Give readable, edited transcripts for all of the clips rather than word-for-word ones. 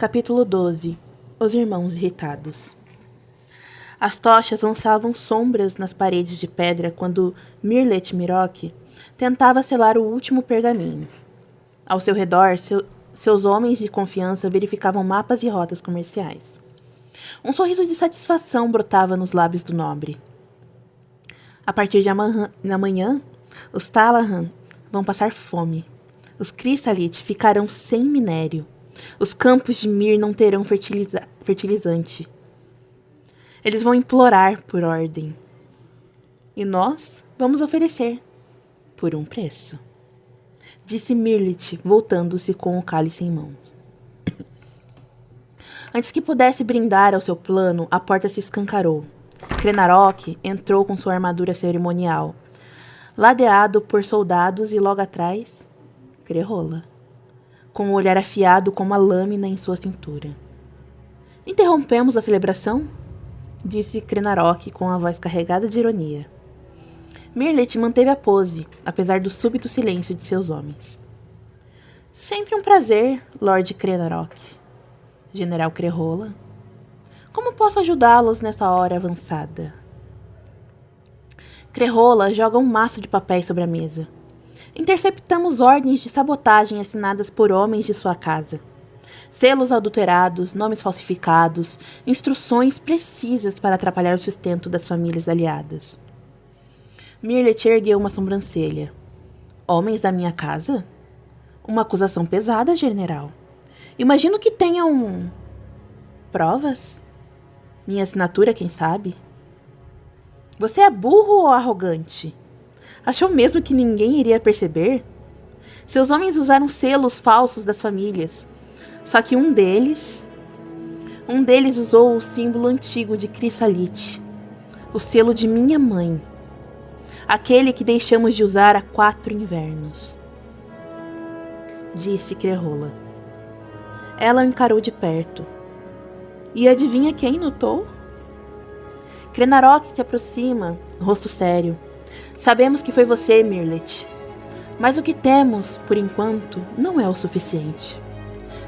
Capítulo 12. Os Irmãos Irritados. As tochas lançavam sombras nas paredes de pedra quando Mirlet Miroc tentava selar o último pergaminho. Ao seu redor, seus homens de confiança verificavam mapas e rotas comerciais. Um sorriso de satisfação brotava nos lábios do nobre. A partir de amanhã, os Talahan vão passar fome. Os Crissalit ficarão sem minério. Os campos de Mir não terão fertilizante. Eles vão implorar por ordem. E nós vamos oferecer por um preço, disse Mirlet, voltando-se com o cálice em mãos. Antes que pudesse brindar ao seu plano, a porta se escancarou. Crenarok entrou com sua armadura cerimonial, ladeado por soldados, e logo atrás, Crerola, com o olhar afiado como a lâmina em sua cintura. Interrompemos a celebração? Disse Crenarok com a voz carregada de ironia. Mirlet manteve a pose, apesar do súbito silêncio de seus homens. Sempre um prazer, Lord Crenarok. General Crerola. Como posso ajudá-los nessa hora avançada? Crerola joga um maço de papéis sobre a mesa. Interceptamos ordens de sabotagem assinadas por homens de sua casa. Selos adulterados, nomes falsificados, instruções precisas para atrapalhar o sustento das famílias aliadas. Mirlet ergueu uma sobrancelha. Homens da minha casa? Uma acusação pesada, general. Imagino que tenham provas? Minha assinatura, quem sabe? Você é burro ou arrogante? Achou mesmo que ninguém iria perceber? Seus homens usaram selos falsos das famílias. Só que um deles usou o símbolo antigo de Crissalit, o selo de minha mãe, aquele que deixamos de usar há 4 invernos, disse Crerola. Ela o encarou de perto. E adivinha quem notou? Crenarok se aproxima, rosto sério. Sabemos que foi você, Mirlet. Mas o que temos, por enquanto, não é o suficiente.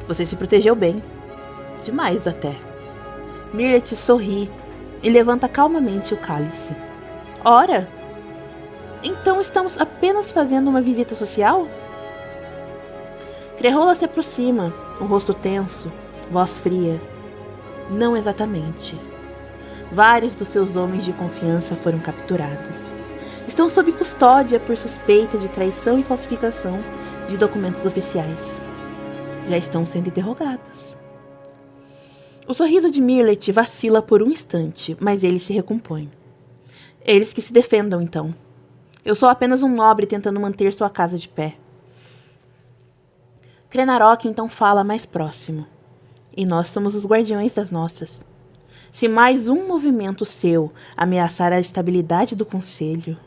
Você se protegeu bem. Demais até. Mirlet sorri e levanta calmamente o cálice. Ora, então estamos apenas fazendo uma visita social? Crerola se aproxima, o rosto tenso, voz fria. Não exatamente. Vários dos seus homens de confiança foram capturados. Estão sob custódia por suspeita de traição e falsificação de documentos oficiais. Já estão sendo interrogados. O sorriso de Mirlet vacila por um instante, mas ele se recompõe. Eles que se defendam, então. Eu sou apenas um nobre tentando manter sua casa de pé. Crenarok então fala mais próximo. E nós somos os guardiões das nossas. Se mais um movimento seu ameaçar a estabilidade do conselho,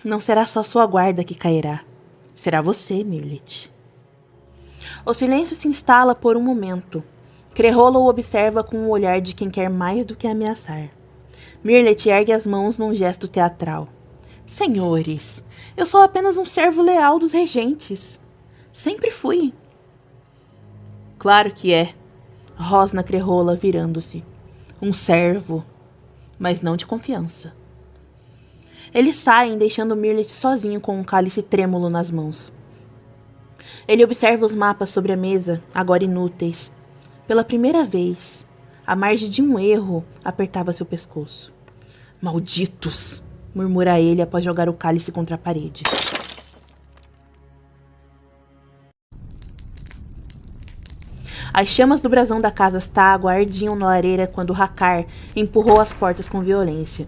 não será só sua guarda que cairá. Será você, Mirlet. O silêncio se instala por um momento. Crerola o observa com o olhar de quem quer mais do que ameaçar. Mirlet ergue as mãos num gesto teatral. Senhores, eu sou apenas um servo leal dos regentes. Sempre fui. Claro que é, rosna Crerola virando-se. Um servo, mas não de confiança. Eles saem, deixando Mirlet sozinho com um cálice trêmulo nas mãos. Ele observa os mapas sobre a mesa, agora inúteis. Pela primeira vez, a margem de um erro apertava seu pescoço. Malditos! Murmura ele após jogar o cálice contra a parede. As chamas do brasão da casa Stagua ardiam na lareira quando Hakkar empurrou as portas com violência,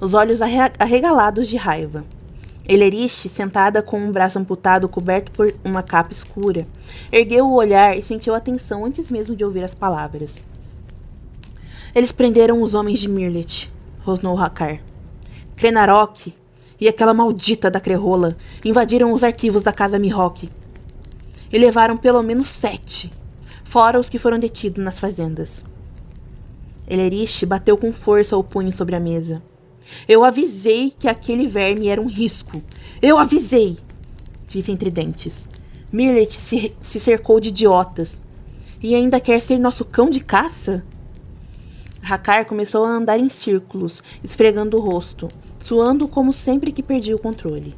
os olhos arregalados de raiva. Elerish, sentada com um braço amputado coberto por uma capa escura, ergueu o olhar e sentiu a tensão antes mesmo de ouvir as palavras. Eles prenderam os homens de Mirlet, rosnou Hakkar. Crenarok e aquela maldita da Crerola invadiram os arquivos da casa Miroc e levaram pelo menos 7, fora os que foram detidos nas fazendas. Elerish bateu com força o punho sobre a mesa. Eu avisei que aquele verme era um risco. Eu avisei, disse entre dentes. Mirlet se cercou de idiotas, E ainda quer ser nosso cão de caça? Hakkar começou a andar em círculos, esfregando o rosto, suando como sempre que perdia o controle.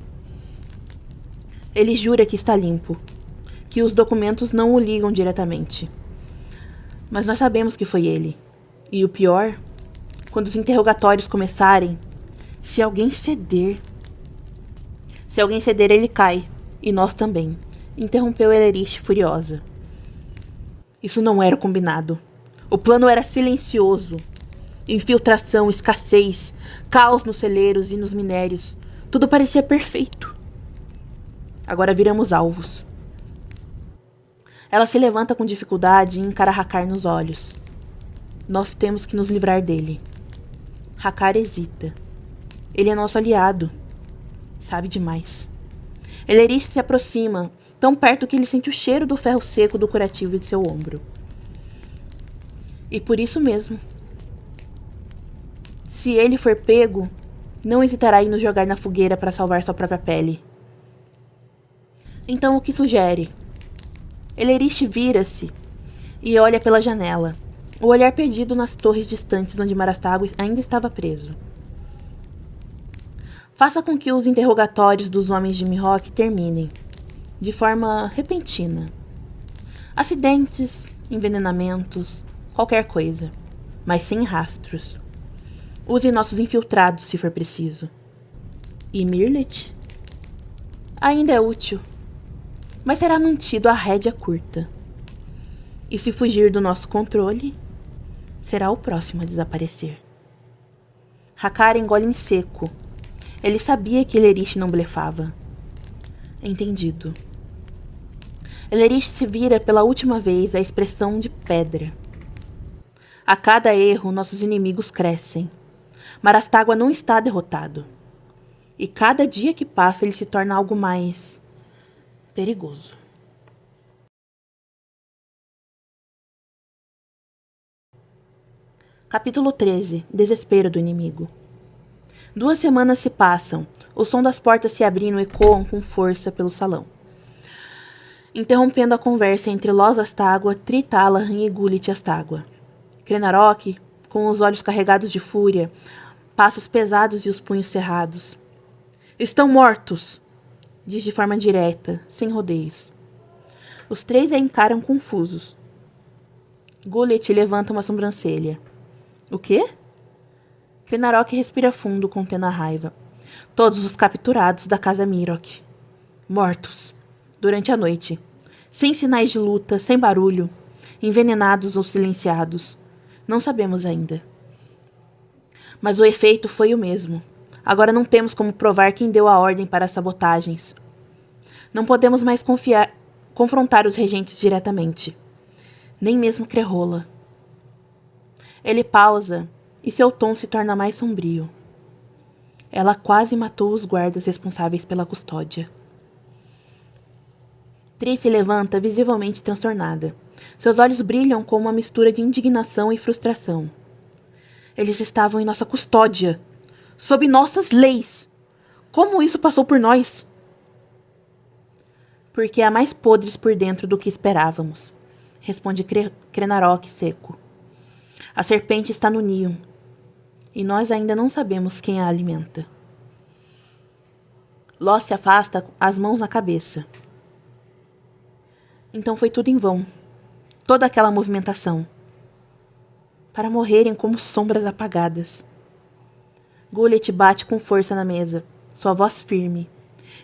Ele jura que está limpo, que os documentos não o ligam diretamente. Mas nós sabemos que foi ele. E o pior, quando os interrogatórios começarem, se alguém ceder... Se alguém ceder, ele cai. E nós também. Interrompeu Ellerich furiosa. Isso não era o combinado. O plano era silencioso. Infiltração, escassez, caos nos celeiros e nos minérios. Tudo parecia perfeito. Agora viramos alvos. Ela se levanta com dificuldade e encara Hakkar nos olhos. Nós temos que nos livrar dele. Hakkar hesita. Ele é nosso aliado. Sabe demais. Ellerich se aproxima, tão perto que ele sente o cheiro do ferro seco do curativo de seu ombro. E por isso mesmo. Se ele for pego, não hesitará em nos jogar na fogueira para salvar sua própria pele. Então o que sugere? Ellerich vira-se e olha pela janela, o olhar perdido nas torres distantes onde Marastágua ainda estava preso. Faça com que os interrogatórios dos homens de Mihawk terminem, de forma repentina. Acidentes, envenenamentos, qualquer coisa, mas sem rastros. Use nossos infiltrados se for preciso. E Mirlet? Ainda é útil, mas será mantido a rédea curta. E se fugir do nosso controle, será o próximo a desaparecer. Hakkar engole em seco. Ele sabia que Ellerich não blefava. Entendido. Ellerich se vira pela última vez a expressão de pedra. A cada erro, nossos inimigos crescem. Marastágua não está derrotado. E cada dia que passa, ele se torna algo mais perigoso. Capítulo 13. Desespero do inimigo. 2 semanas se passam. O som das portas se abrindo ecoam com força pelo salão, interrompendo a conversa entre Los Astagua, Tri Talahan e Gullit Astagua. Krenarok, com os olhos carregados de fúria, passos pesados e os punhos cerrados. Estão mortos, diz de forma direta, sem rodeios. Os 3 a encaram confusos. Gullit levanta uma sobrancelha. O quê? Krenarok respira fundo, contendo a raiva. Todos os capturados da casa Mirok. Mortos. Durante a noite. Sem sinais de luta, sem barulho. Envenenados ou silenciados. Não sabemos ainda. Mas o efeito foi o mesmo. Agora não temos como provar quem deu a ordem para as sabotagens. Não podemos mais confrontar os regentes diretamente. Nem mesmo Crerrola. Ele pausa e seu tom se torna mais sombrio. Ela quase matou os guardas responsáveis pela custódia. Tri se levanta visivelmente transtornada. Seus olhos brilham com uma mistura de indignação e frustração. Eles estavam em nossa custódia, sob nossas leis. Como isso passou por nós? Porque há mais podres por dentro do que esperávamos, responde Krenarok seco. A serpente está no ninho, e nós ainda não sabemos quem a alimenta. Los se afasta, as mãos na cabeça. Então foi tudo em vão. Toda aquela movimentação. Para morrerem como sombras apagadas. Gullit bate com força na mesa, sua voz firme.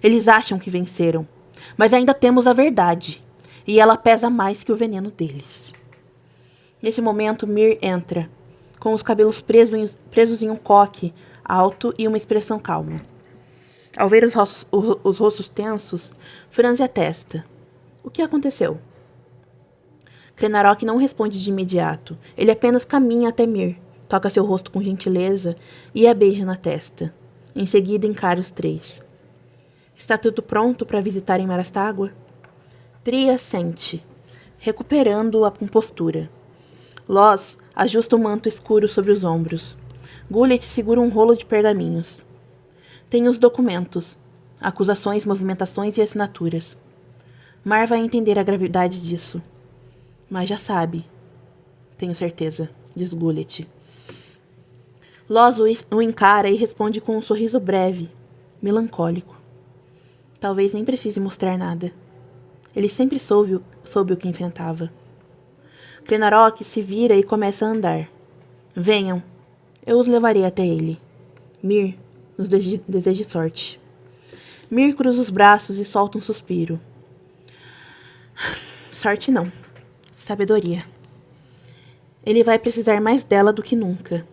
Eles acham que venceram, mas ainda temos a verdade, e ela pesa mais que o veneno deles. Nesse momento, Mir entra, com os cabelos presos em um coque alto e uma expressão calma. Ao ver os rostos tensos, franze a testa. O que aconteceu? Krenarok não responde de imediato. Ele apenas caminha até Mir, toca seu rosto com gentileza e a beija na testa. Em seguida, encara os 3. Está tudo pronto para visitarem Marastágua? Tri assente, recuperando a compostura. Los ajusta o manto escuro sobre os ombros. Gullit segura um rolo de pergaminhos. Tem os documentos, acusações, movimentações e assinaturas. Mar vai entender a gravidade disso. Mas já sabe. Tenho certeza, diz Gullet. Loz o encara e responde com um sorriso breve, melancólico. Talvez nem precise mostrar nada. Ele sempre soube o que enfrentava. Glenarok se vira e começa a andar. Venham, eu os levarei até ele. Mir nos deseje sorte. Mir cruza os braços e solta um suspiro. Sorte não. Sabedoria. Ele vai precisar mais dela do que nunca.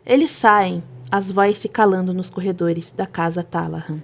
Eles saem, as vozes se calando nos corredores da casa Talahan.